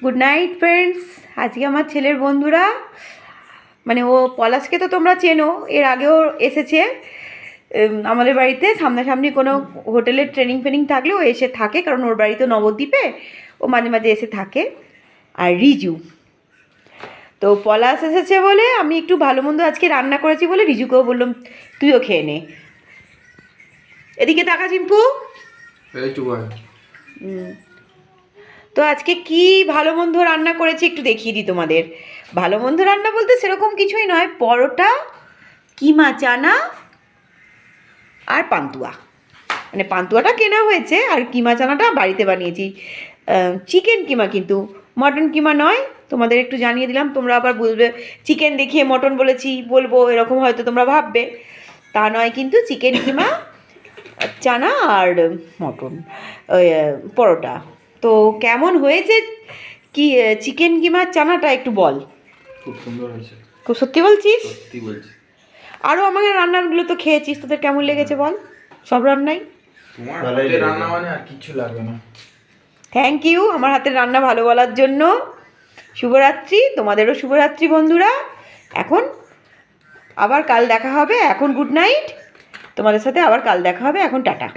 Good night friends. আজকে আমার ছেলের বন্ধুরা, মানে ও পলাশকে তো তোমরা চেনো, এর আগেও এসেছে আমাদের বাড়িতে। সামনাসামনি কোনো হোটেলের ট্রেনিং ফেনিং থাকলে ও এসে থাকে, কারণ ওর বাড়ি তো নবদ্বীপে, ও মাঝে মাঝে এসে থাকে। আর রিজু, তো পলাশ এসেছে বলে আমি একটু ভালো মন্দ আজকে রান্না করেছি বলে রিজুকেও বললাম তুইও খেয়ে নে। এদিকে তাকা চিম্পু। তো আজকে কি ভালো মন্দ রান্না করেছি একটু দেখিয়ে দিই তোমাদের। ভালো মন্দ রান্না বলতে সেরকম কিছুই নয়, পরোটা, কিমা চানা আর পান্তুয়া। মানে পান্তুয়াটা কেনা হয়েছে আর কিমা চানাটা বাড়িতে বানিয়েছি। চিকেন কিমা, কিন্তু মটন কিমা নয়। তোমাদের একটু জানিয়ে দিলাম, তোমরা আবার বলবে চিকেন দেখিয়ে মটন বলবো এরকম হয়তো তোমরা ভাববে। তা নয়, কিন্তু চিকেন কিমা, চানা আর মটন, ওই পরোটা। তো কেমন হয়েছে কি চিকেন কিমা চানাটা একটু বল। খুব সুন্দর হয়েছে। খুব সত্যি বলছিস? সত্যি বলছি। আরও আমাকে রান্নাগুলো তো খেয়েছিস, তোদের কেমন লেগেছে বল? সব রান্নাই তোমার হাতের রান্না মানে আর কিছু লাগবে না। থ্যাংক ইউ আমার হাতের রান্না ভালো বলার জন্য। শুভরাত্রি, তোমাদেরও শুভরাত্রি বন্ধুরা। এখন আবার কাল দেখা হবে, এখন গুড নাইট। তোমাদের সাথে আবার কাল দেখা হবে, এখন টাটা।